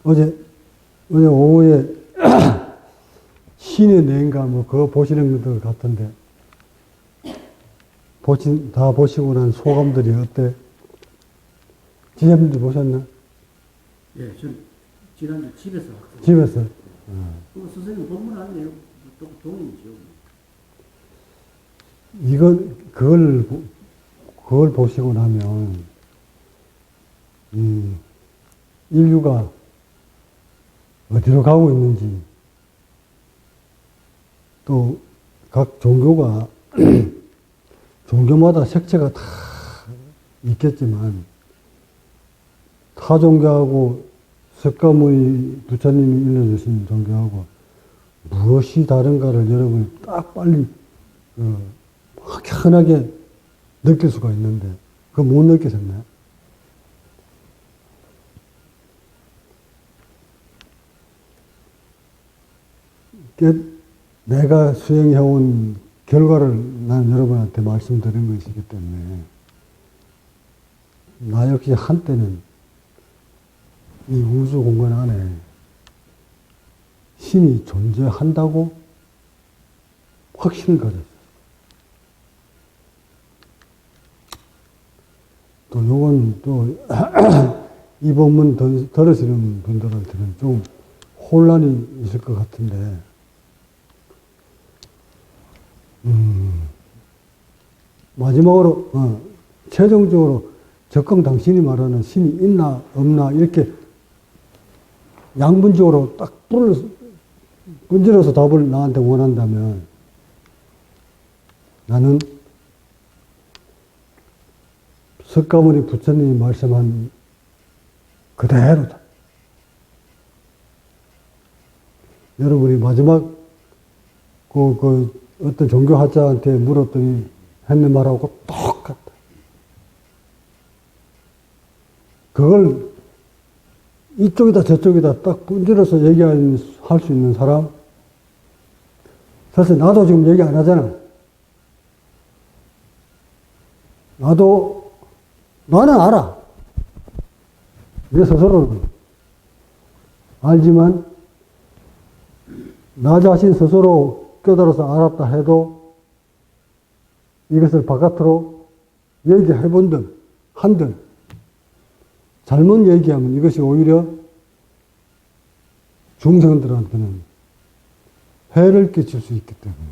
어제 오후에 신의 내인가 뭐 그거 보시는 것 같은데 다 보시고 난 소감들이 어때? 지혜님도 보셨나? 예, 전 지난주 집에서 봤어요. 집에서. 선생님 본문 아니에요? 동이죠. 그걸 보시고 나면, 인류가 어디로 가고 있는지, 또 각 종교가, 종교마다 색채가 다 있겠지만, 타 종교하고 석가모니 부처님이 일러주신 종교하고 무엇이 다른가를 여러분이 딱 빨리 확연하게 느낄 수가 있는데 그거 못 느끼셨나요? 내가 수행해온 결과를 나는 여러분한테 말씀드린 것이기 때문에 나 역시 한때는 이 우주 공간 안에 신이 존재한다고 확신을 가졌어요. 또 요건 또 이 본문 들으시는 분들한테는 좀 혼란이 있을 것 같은데 마지막으로 최종적으로 적강 당신이 말하는 신이 있나 없나 이렇게 양분적으로 딱 분질러서 답을 나한테 원한다면 나는 석가모니 부처님이 말씀한 그대로다. 여러분이 마지막 어떤 종교학자한테 물었더니 했는 말하고 똑같다. 그걸 이쪽이다 저쪽이다 딱 분질러서 얘기할 수 있는 사람? 사실 나도 지금 얘기 안 하잖아. 나는 알아. 내 스스로는. 알지만, 나 자신 스스로 깨달아서 알았다 해도 이것을 바깥으로 얘기해본들, 한들, 잘못 얘기하면 이것이 오히려 중생들한테는 해를 끼칠 수 있기 때문에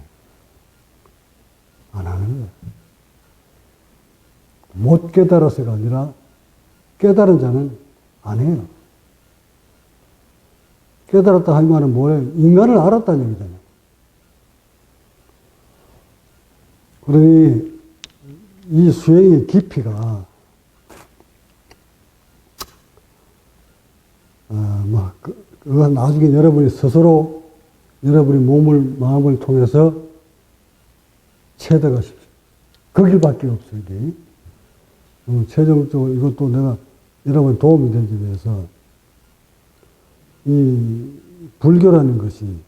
안 하는 거예요. 못 깨달아서가 아니라 깨달은 자는 안 해요. 깨달았다 할 말은 뭐예요? 인간을 알았다는 얘기잖아요. 그러니 이 수행의 깊이가 그건 나중에 여러분이 스스로 여러분이 마음을 통해서 체득하십시오. 그 길밖에 없어요, 이게. 최종적으로 이것도 내가 여러분 도움이 되기 위해서 이 불교라는 것이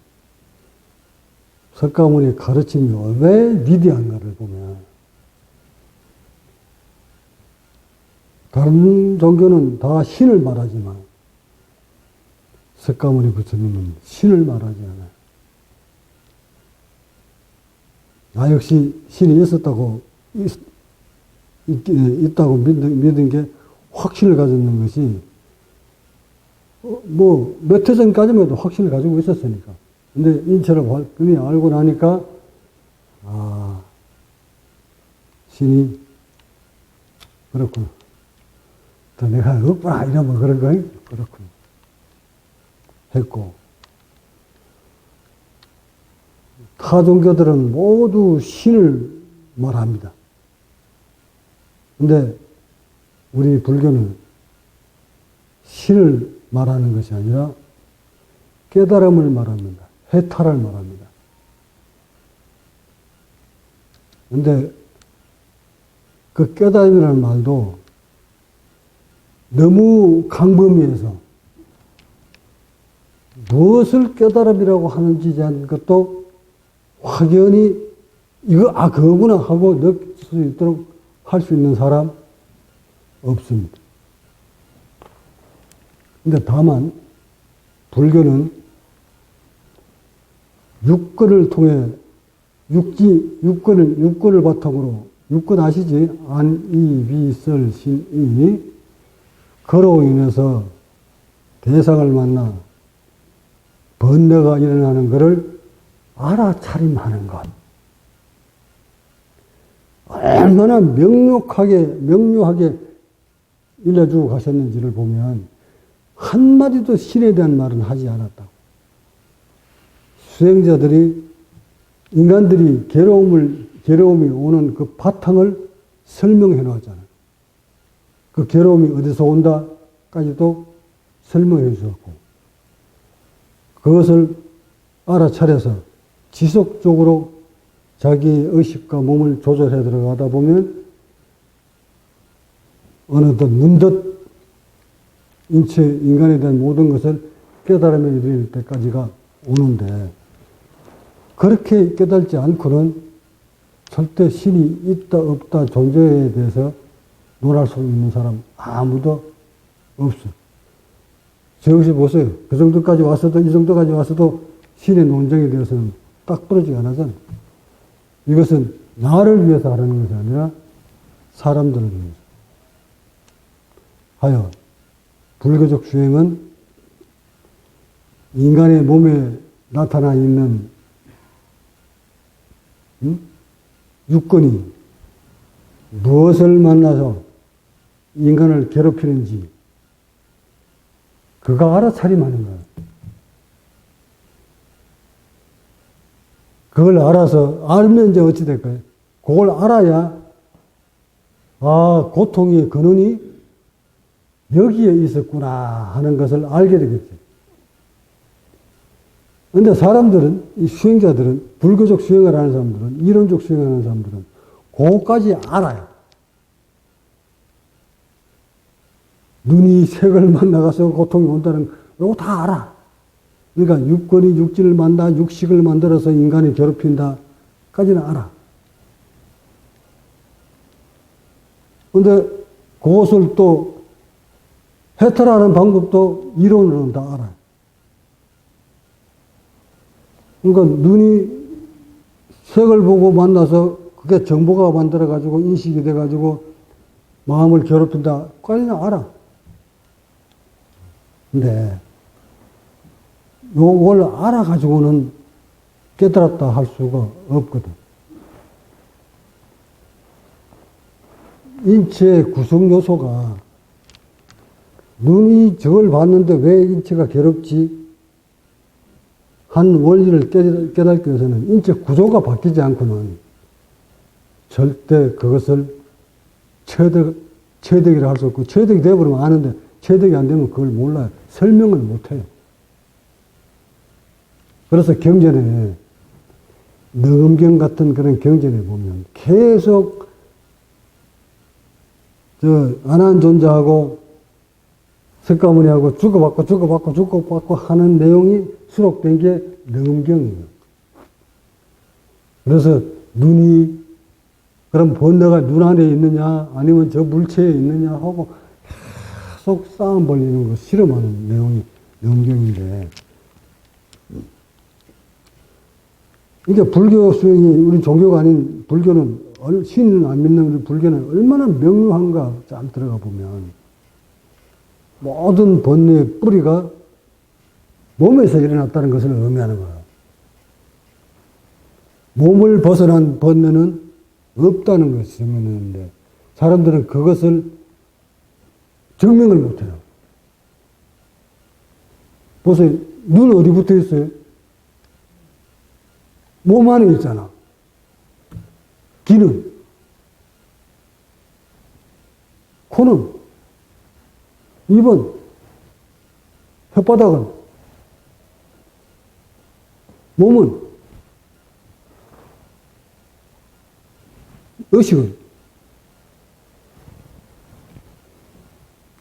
석가모니의 가르침이 왜 위대한가를 보면 다른 종교는 다 신을 말하지만 석가모니 부처님은 신을 말하지 않아요. 나 역시 신이 있다고 믿은 게 확신을 가졌는 것이 몇 해 전까지만 해도 확신을 가지고 있었으니까. 근데 인체를 분명히 알고 나니까 신이 그렇구나. 또 내가 없구나 이러면 그런 거예요. 그렇구나. 했고 타 종교들은 모두 신을 말합니다. 근데 우리 불교는 신을 말하는 것이 아니라 깨달음을 말합니다. 해탈을 말합니다. 근데 그 깨달음이라는 말도 너무 강범위해서 무엇을 깨달음이라고 하는지 대한 것도 확연히 그거구나 하고 느낄 수 있도록 할 수 있는 사람 없습니다. 근데 다만 불교는 육권을 통해 육권을 바탕으로, 육권 아시지? 안, 이, 비, 설, 신, 이. 그로 인해서 대상을 만나 번뇌가 일어나는 것을 알아차림하는 것. 얼마나 명료하게 일러주고 가셨는지를 보면 한마디도 신에 대한 말은 하지 않았다고. 수행자들이, 인간들이 괴로움이 오는 그 바탕을 설명해 놓았잖아요. 그 괴로움이 어디서 온다까지도 설명해 주었고, 그것을 알아차려서 지속적으로 자기 의식과 몸을 조절해 들어가다 보면 어느덧 문득 인간에 대한 모든 것을 깨달음에 이를 때까지가 오는데, 그렇게 깨달지 않고는 절대 신이 있다 없다 존재에 대해서 논할 수 있는 사람 아무도 없어요. 저 역시 보세요. 그 정도까지 왔어도, 이 정도까지 왔어도 신의 논쟁에 대해서는 딱 부러지게 안 하잖아요. 이것은 나를 위해서 하라는 것이 아니라 사람들을 위해서. 하여 불교적 수행은 인간의 몸에 나타나 있는 육권이 무엇을 만나서 인간을 괴롭히는지 그가 알아차림하는 거예요. 그걸 알면 이제 어찌 될까요? 그걸 알아야, 아, 고통의 근원이 여기에 있었구나 하는 것을 알게 되겠죠. 근데 사람들은, 이 수행자들은, 불교적 수행을 하는 사람들은, 이론적 수행을 하는 사람들은, 그거까지 알아요. 눈이 색을 만나가서 고통이 온다는 거, 이거 다 알아. 그러니까 육권이 육질을 만나, 육식을 만들어서 인간을 괴롭힌다까지는 알아. 근데 그것을 또 해탈하는 방법도 이론으로는 다 알아요. 그러니까 눈이 색을 보고 만나서 그게 정보가 만들어가지고 인식이 돼가지고 마음을 괴롭힌다까지는 알아. 근데 요걸 알아가지고는 깨달았다 할 수가 없거든. 인체의 구성 요소가 눈이 저걸 봤는데 왜 인체가 괴롭지? 한 원리를 깨닫기 위해서는 인체 구조가 바뀌지 않고는 절대 그것을 체득이라 할 수 없고, 체득이 되어버리면 아는데 체득이 안 되면 그걸 몰라요. 설명을 못해요. 그래서 경전에, 능엄경 같은 그런 경전에 보면 계속 안한존자하고 석가모니하고 주고받고 하는 내용이 수록된 게 능엄경이에요. 그래서 눈이, 그럼 번뇌가 눈 안에 있느냐, 아니면 저 물체에 있느냐 하고 계속 싸움 벌리는 거 실험하는 내용이 능엄경인데, 이게 불교 수행이, 우리 종교가 아닌 불교는, 신은 안 믿는 우리 불교는 얼마나 명료한가 쫙 들어가 보면, 모든 번뇌의 뿌리가 몸에서 일어났다는 것을 의미하는 거예요. 몸을 벗어난 번뇌는 없다는 것을 증명하는데, 사람들은 그것을 증명을 못해요. 보세요. 눈 어디 붙어 있어요? 몸 안에 있잖아. 귀는, 코는, 입은, 혓바닥은, 몸은, 의식은.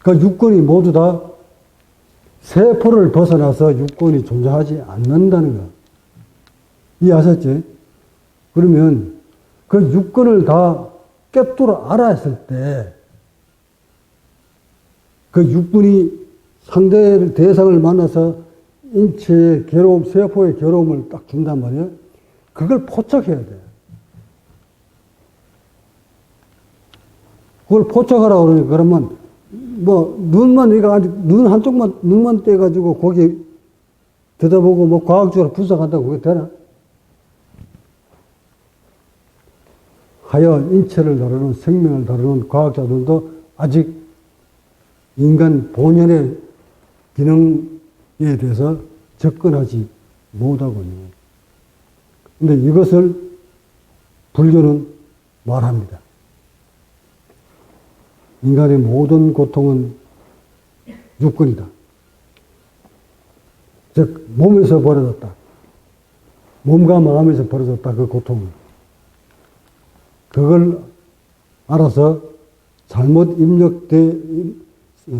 그 육권이 모두 다 세포를 벗어나서 육권이 존재하지 않는다는 거야. 이해하셨지? 그러면 그 육권을 다 깨뚫어 알았을 때, 그 육군이 대상을 만나서 인체의 괴로움, 세포의 괴로움을 딱 준단 말이에요. 그걸 포착해야 돼요. 그걸 포착하라고 그러니까 그러면 뭐 눈만 이거 아직 눈 한쪽만 눈만 떼가지고 거기 들여다보고 뭐 과학적으로 분석한다고 그게 되나? 하여 인체를 다루는 생명을 다루는 과학자들도 아직 인간 본연의 기능에 대해서 접근하지 못하거든요. 근데 이것을 불교는 말합니다. 인간의 모든 고통은 육근이다. 즉 몸에서 벌어졌다. 몸과 마음에서 벌어졌다. 그 고통은. 그걸 알아서 잘못 입력돼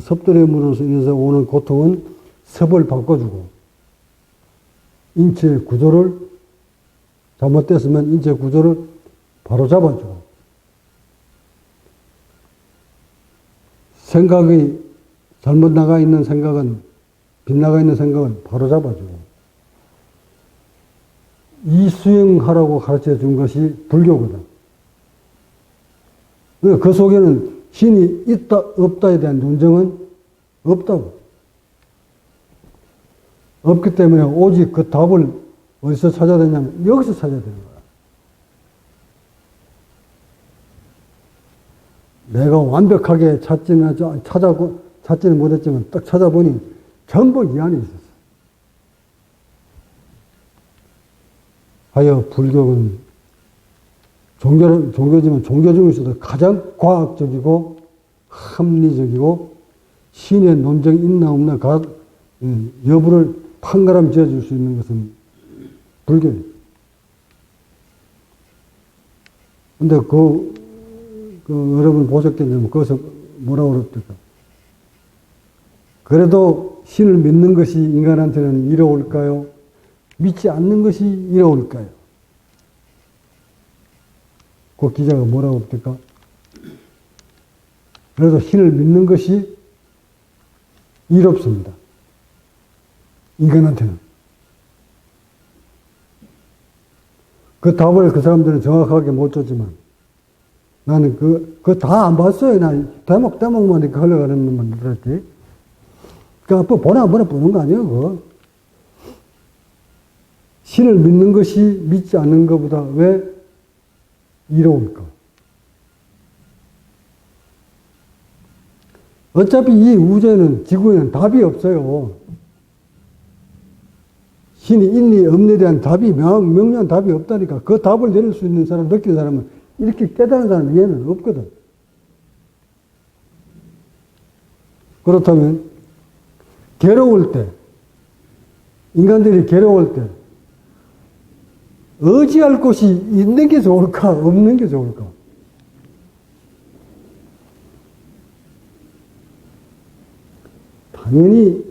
섭들음으로서 인해서 오는 고통은 섭을 바꿔주고 인체 구조를 잘못됐으면 인체 구조를 바로 잡아주고 생각이 잘못 나가 있는 생각은 빗나가 있는 생각은 바로 잡아주고 이 수행하라고 가르쳐 준 것이 불교거든. 그 속에는 신이 있다 없다에 대한 논쟁은 없다고. 없기 때문에 오직 그 답을 어디서 찾아야 되냐면 여기서 찾아야 되는 거야. 내가 완벽하게 찾지는 못했지만 딱 찾아보니 전부 이 안에 있었어. 하여 불교는 종교지만 종교 중에서도 가장 과학적이고 합리적이고 신의 논쟁이 있나 없나 여부를 판가름 지어줄 수 있는 것은 불교예요. 근데 여러분 보셨겠지만 거기서 뭐라고 그랬을까? 그래도 신을 믿는 것이 인간한테는 이로울까요? 믿지 않는 것이 이로울까요? 그 기자가 뭐라고 그랬을까? 그래도 신을 믿는 것이 이롭습니다. 인간한테는. 그 답을 그 사람들은 정확하게 못 줬지만 나는 그거 다 안 봤어요. 난 대목만 이렇게 흘러가는 놈만 들었지. 그러니까 보나 보는 거 아니에요, 그거. 신을 믿는 것이 믿지 않는 것보다 왜 이로울까? 어차피 이 우주에는, 지구에는 답이 없어요. 신이 있니 없니에 대한 답이, 명료한 답이 없다니까. 그 답을 내릴 수 있는 사람, 느끼는 사람은 이렇게 깨달은 사람 얘는 없거든. 그렇다면, 괴로울 때, 인간들이 괴로울 때, 의지할 곳이 있는 게 좋을까, 없는 게 좋을까? 당연히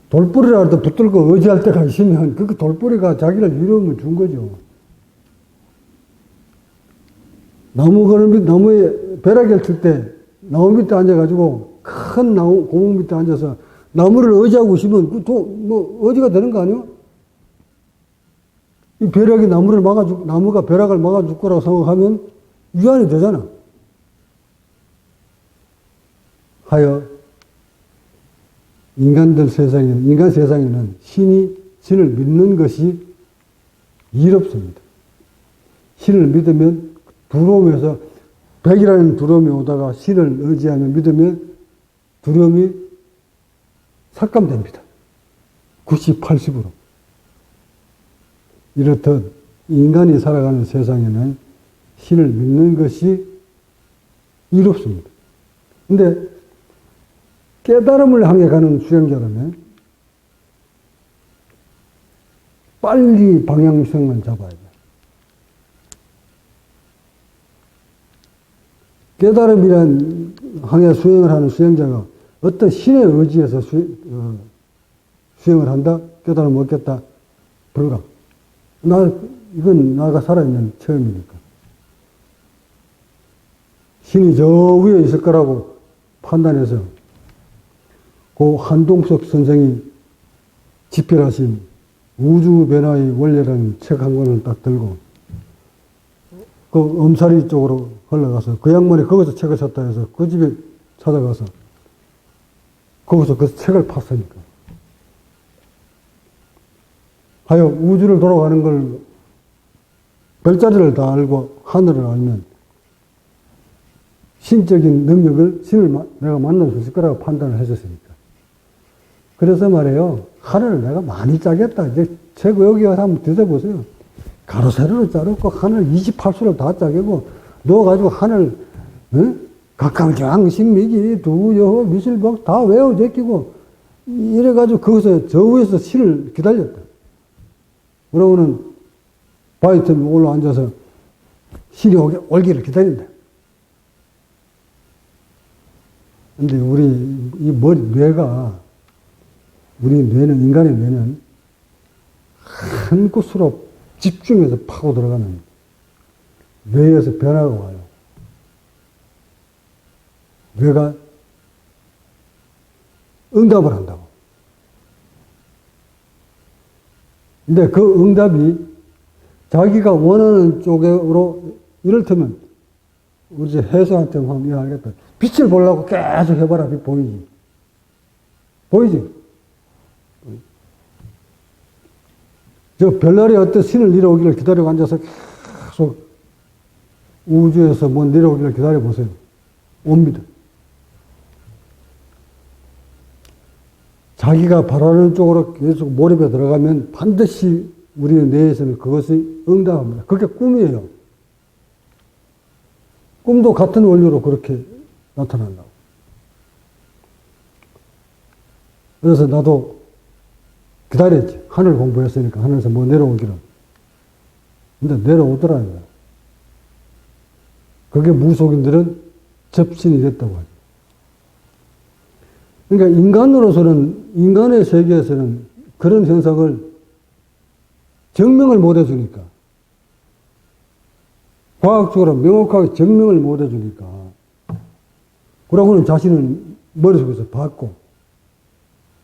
돌뿌리라도 붙들고 의지할 때가 있으면 그 돌뿌리가 자기를 위로움을 준 거죠. 나무에 벼락을 칠 때 나무 밑에 앉아가지고 큰 고목 밑에 앉아서 나무를 의지하고 있으면 의지가 되는 거 아니에요? 이 벼락이 나무가 벼락을 막아줄 거라고 생각하면 위안이 되잖아. 하여 인간 세상에는 신을 믿는 것이 이롭습니다. 신을 믿으면 두려움에서 백이라는 두려움이 오다가 신을 의지하며 믿으면 두려움이 삭감됩니다. 90, 80으로. 이렇듯 인간이 살아가는 세상에는 신을 믿는 것이 이롭습니다. 근데 깨달음을 향해 가는 수행자라면 빨리 방향성을 잡아야 돼요. 깨달음이란 항해 수행을 하는 수행자가 어떤 신의 의지에서 수행을 한다? 깨달음 얻겠다? 불가. 이건 나가 살아있는 체험이니까. 신이 저 위에 있을 거라고 판단해서 그 한동석 선생이 집필하신 우주 변화의 원리라는 책 한 권을 딱 들고 그 엄사리 쪽으로 흘러가서 그 양반이 거기서 책을 샀다 해서 그 집에 찾아가서 거기서 그 책을 팠으니까. 하여 우주를 돌아가는 걸 별자리를 다 알고 하늘을 알면 신적인 능력을 신을 내가 만날 수 있을 거라고 판단을 해줬으니까. 그래서 말이에요. 하늘을 내가 많이 짜겠다. 이제 책 여기 와서 한번 드셔보세요. 가로 세로로 자르고 하늘 28수를 다 짜겠고 넣어가지고 하늘 각강장신미기 두여호 미실복 다 외워 제끼고 이래가지고 거기서 저 위에서 신을 기다렸다. 그러고는 바위 틈에 올라앉아서 신이 올기를 기다린다. 근데 우리 이 머리 뇌가 우리 뇌는 인간의 뇌는 한 곳으로 집중해서 파고 들어가는 뇌에서 변화가 와요. 뇌가 응답을 한다고. 근데 그 응답이 자기가 원하는 쪽으로 이를테면 우리 해수한테 한번 이해하겠다. 빛을 보려고 계속 해봐라. 빛 보이지? 보이지? 저 별날이 어떤 신을 내려오기를 기다리고 앉아서 계속 우주에서 뭐 내려오기를 기다려보세요. 옵니다. 자기가 바라는 쪽으로 계속 몰입에 들어가면 반드시 우리의 뇌에서는 그것이 응답합니다. 그게 꿈이에요. 꿈도 같은 원리로 그렇게 나타난다고. 그래서 나도 기다렸지. 하늘 공부했으니까 하늘에서 뭐 내려오기를. 근데 내려오더라. 그게 무속인들은 접신이 됐다고 하죠. 그러니까 인간으로서는, 인간의 세계에서는 그런 현상을 증명을 못 해주니까. 과학적으로 명확하게 증명을 못 해주니까. 그러고는 자신은 머릿속에서 봤고,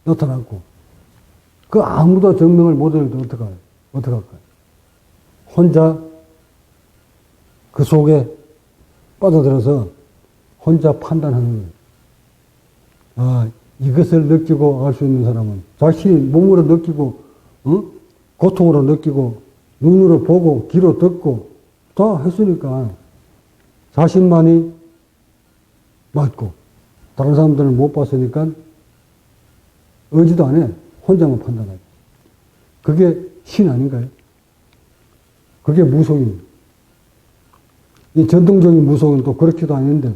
나타났고, 그 아무도 증명을 못 해주는데 어떡할까요? 혼자 그 속에 빠져들어서 혼자 판단하는 거예요. 아, 이것을 느끼고 알 수 있는 사람은 자신이 몸으로 느끼고, 고통으로 느끼고, 눈으로 보고, 귀로 듣고, 다 했으니까 자신만이 맞고, 다른 사람들은 못 봤으니까 의지도 안 해. 혼자만 판단하죠. 그게 신 아닌가요? 그게 무속입니다. 이 전통적인 무속은 또 그렇게도 아닌데,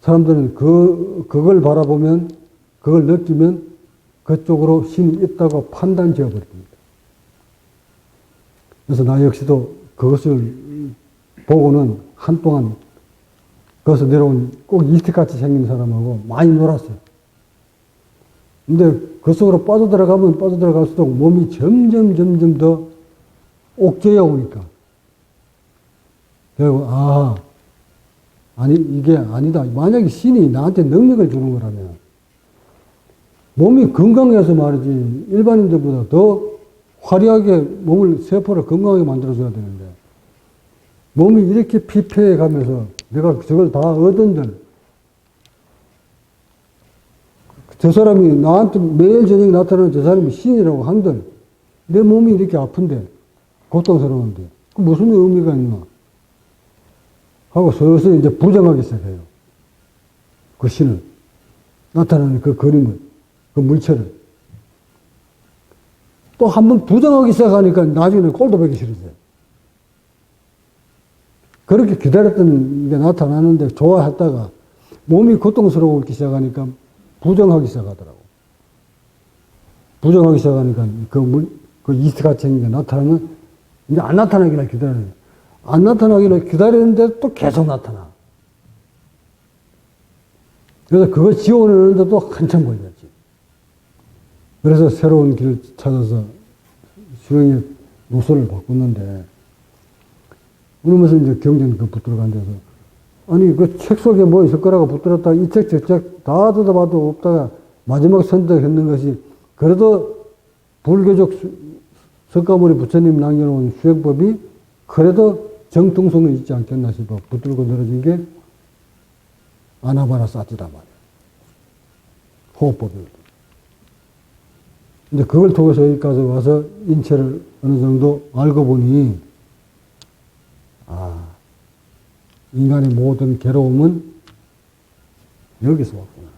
사람들은 그걸 바라보면, 그걸 느끼면 그쪽으로 신이 있다고 판단 지어버립니다. 그래서 나 역시도 그것을 보고는 한동안 거기서 내려온 꼭 이티같이 생긴 사람하고 많이 놀았어요. 근데 그 속으로 빠져들어가면 빠져들어갈수록 몸이 점점 더 옥죄어 오니까. 그리고, 아니, 이게 아니다. 만약에 신이 나한테 능력을 주는 거라면, 몸이 건강해서 말이지, 일반인들보다 더 화려하게 몸을, 세포를 건강하게 만들어줘야 되는데, 몸이 이렇게 피폐해 가면서 내가 저걸 다 얻은들, 저 사람이 나한테 매일 저녁에 나타나는 저 사람이 신이라고 한들, 내 몸이 이렇게 아픈데, 고통스러운데, 그 무슨 의미가 있나? 하고 슬슬 이제 부정하기 시작해요. 그 신을. 나타나는 그 그림을, 그 물체를. 또 한 번 부정하기 시작하니까 나중에는 꼴도 보기 싫어져요. 그렇게 기다렸던 게 나타나는데 좋아했다가 몸이 고통스러워지기 시작하니까 부정하기 시작하더라고. 부정하기 시작하니까 그 이스트같이 생긴 게 나타나면 이제 안 나타나기를 기다려요. 안 나타나기를 기다리는데 또 계속 나타나. 그래서 그걸 지워내는데도 한참 걸렸지. 그래서 새로운 길을 찾아서 수행의 노선을 바꿨는데, 그러면서 이제 경전 그 붙들어 간 데서, 아니, 그 책 속에 뭐 있을 거라고 붙들었다가 이 책, 저 책 다 뜯어봐도 없다가 마지막 선택했는 것이, 그래도 불교적 석가모니 부처님 남겨놓은 수행법이 그래도 정통성이 있지 않겠나 싶어. 붙들고 늘어진 게 아나바나 사티다 말이야. 호흡법이거든. 근데 그걸 통해서 여기까지 와서 인체를 어느 정도 알고 보니, 아, 인간의 모든 괴로움은 여기서 왔구나.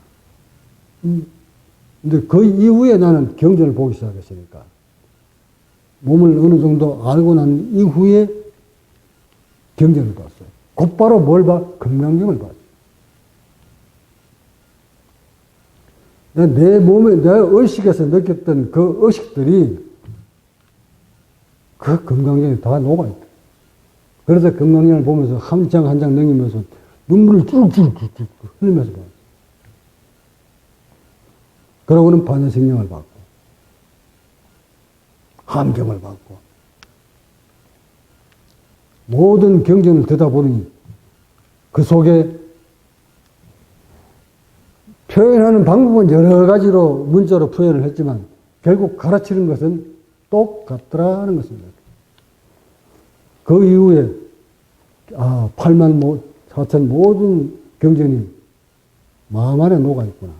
근데 그 이후에 나는 경전을 보기 시작했으니까. 몸을 어느 정도 알고 난 이후에 경전을 봤어요. 곧바로 뭘 봐? 금강경을 봤어요. 내 몸에, 내 의식에서 느꼈던 그 의식들이 그 금강경에 다 녹아있다. 그래서 금강경을 보면서 한 장 한 장 넘기면서 눈물을 쭈룩쭈룩 흘리면서 봤어요. 그러고는 반야생명을 받고, 함경을 받고, 모든 경전을 듣다 보니 그 속에 표현하는 방법은 여러 가지로 문자로 표현을 했지만 결국 가르치는 것은 똑같더라는 것입니다. 그 이후에 8만 4천 모든 경전이 마음 안에 녹아있구나.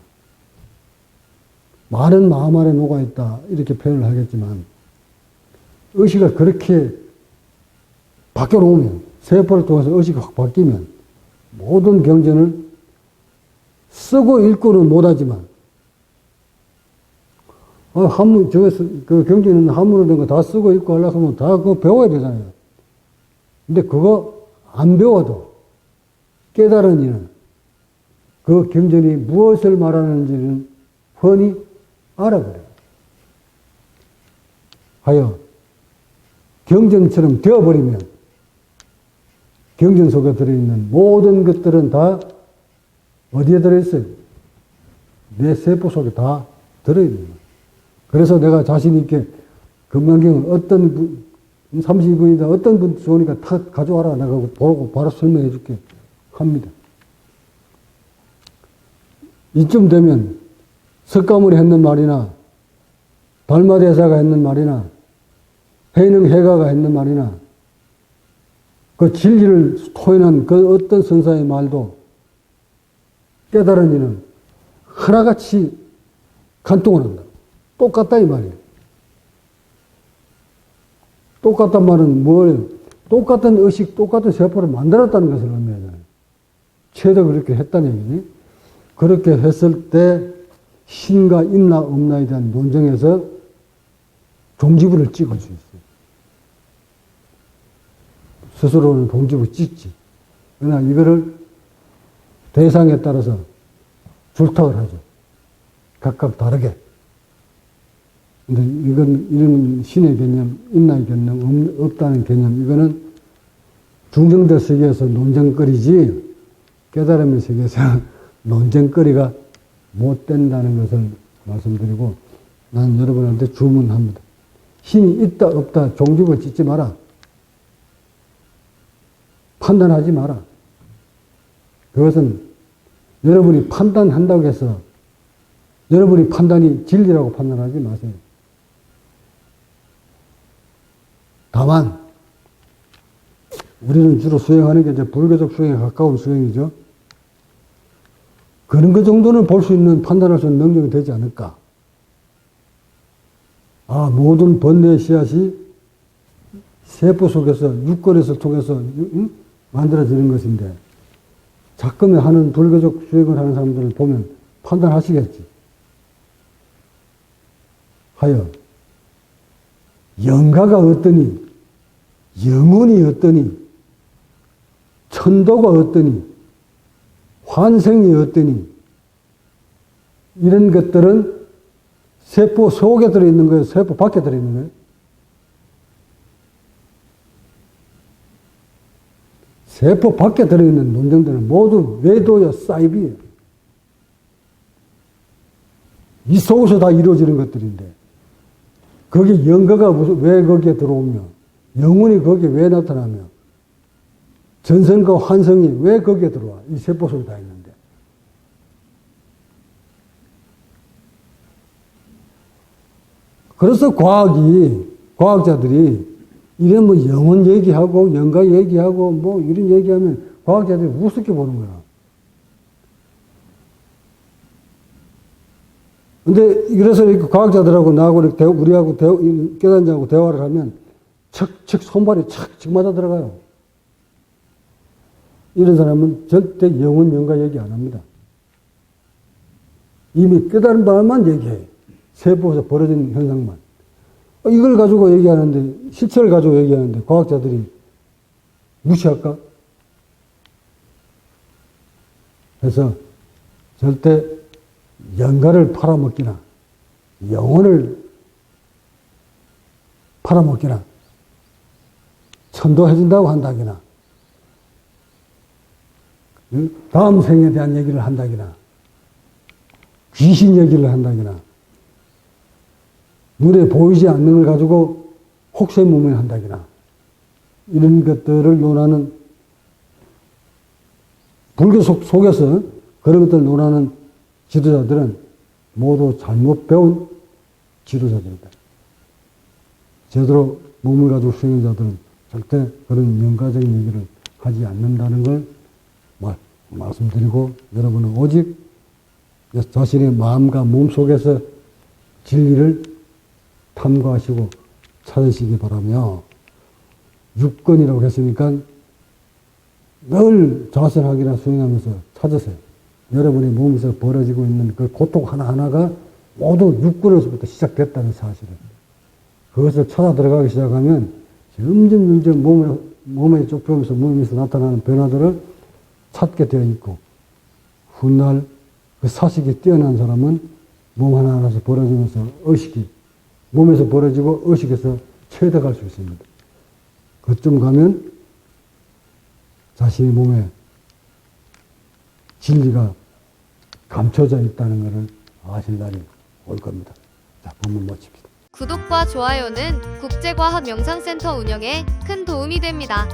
많은 마음 안에 녹아있다 이렇게 표현을 하겠지만 의식을 그렇게 바뀌어놓으면 세포를 통해서 의식이 확 바뀌면 모든 경전을 쓰고 읽고는 못하지만 한문 저기서 그 경전은 한문으로 된 거 다 쓰고 읽고 하려고 하면 다 그거 배워야 되잖아요. 근데 그거 안 배워도 깨달은 이는 그 경전이 무엇을 말하는지는 훤히 알아버려요. 하여 경전처럼 되어버리면 경전 속에 들어있는 모든 것들은 다 어디에 들어있어요? 내 세포 속에 다 들어있는 거예요. 그래서 내가 자신 있게 금강경을 어떤 분, 32분이다 어떤 분 좋으니까 다 가져와라. 내가 보고 바로 설명해 줄게 합니다. 이쯤 되면 석가모니 했는 말이나 달마대사가 했는 말이나 해능해가가 했는 말이나 그 진리를 토해낸 그 어떤 선사의 말도 깨달은 이는 하나같이 간통을 한다. 똑같다 이 말이에요. 똑같단 말은 뭘 똑같은 의식, 똑같은 세포를 만들었다는 것을 의미하잖아요. 최대 그렇게 했다는 얘기니. 그렇게 했을 때 신과 있나 없나에 대한 논쟁에서 종지부를 찍을 수 있어요. 스스로는 종지부 찍지. 그러나 이거를 대상에 따라서 줄탁을 하죠. 각각 다르게. 근데 이런 신의 개념, 인나의 개념, 없다는 개념, 이거는 중생들 세계에서 논쟁거리지 깨달음의 세계에서 논쟁거리가 못 된다는 것을 말씀드리고 나는 여러분한테 주문합니다. 신이 있다 없다 종지부 짓지 마라. 판단하지 마라. 그것은 여러분이 판단한다고 해서 여러분이 판단이 진리라고 판단하지 마세요. 다만 우리는 주로 수행하는 게 이제 불교적 수행에 가까운 수행이죠. 그런 것 정도는 볼 수 있는 판단할 수 있는 능력이 되지 않을까. 모든 번뇌의 씨앗이 세포 속에서 육걸에서 통해서 만들어지는 것인데 자꾸만 하는 불교적 수행을 하는 사람들을 보면 판단하시겠지. 하여 영가가 어떠니 영혼이 어떠니 천도가 어떠니 환생이 어떠니 이런 것들은 세포 속에 들어있는 거예요? 세포 밖에 들어있는 거예요? 세포 밖에 들어있는 논쟁들은 모두 외도여 사이비예요. 이 속에서 다 이루어지는 것들인데 거기 영가가 왜 거기에 들어오며 영혼이 거기에 왜 나타나며 전생과 환생이 왜 거기에 들어와? 이 세포 속에 다 있는데. 그래서 과학자들이 이래 뭐 영혼 얘기하고 영가 얘기하고 뭐 이런 얘기하면 과학자들이 우습게 보는 거야. 근데 그래서 이렇게 과학자들하고 나하고 이렇게 우리하고 깨닫자고 대화를 하면 척척 손발이 척척 맞아 들어가요. 이런 사람은 절대 영혼 영가 얘기 안 합니다. 이미 깨달은 바만 얘기해. 세포에서 벌어진 현상만. 이걸 가지고 얘기하는데, 실체를 가지고 얘기하는데, 과학자들이 무시할까? 그래서 절대 영가를 팔아먹기나, 영혼을 팔아먹기나, 천도해준다고 한다기나, 다음 생에 대한 얘기를 한다기나, 귀신 얘기를 한다기나, 눈에 보이지 않는 걸 가지고 혹세무민 한다기나, 이런 것들을 논하는, 불교 속에서 그런 것들을 논하는 지도자들은 모두 잘못 배운 지도자들이다. 제대로 몸을 가지고 수행한 자들은 절대 그런 영가적인 얘기를 하지 않는다는 걸 말씀드리고, 여러분은 오직 자신의 마음과 몸 속에서 진리를 탐구하시고 찾으시기 바라며, 육건이라고 했으니까 늘 자선하기나 수행하면서 찾으세요. 여러분의 몸에서 벌어지고 있는 그 고통 하나하나가 모두 육건에서부터 시작됐다는 사실을. 그것을 찾아 들어가기 시작하면 점점 몸에 좁혀오면서 몸에서 나타나는 변화들을 찾게 되어 있고, 훗날 그 사식이 뛰어난 사람은 몸 하나하나씩 벌어지면서 의식이, 몸에서 벌어지고 의식에서 체득할 수 있습니다. 그쯤 가면 자신의 몸에 진리가 감춰져 있다는 것을 아실 날이 올 겁니다. 자, 본문 마칩시다. 구독과 좋아요는 국제과학명상센터 운영에 큰 도움이 됩니다.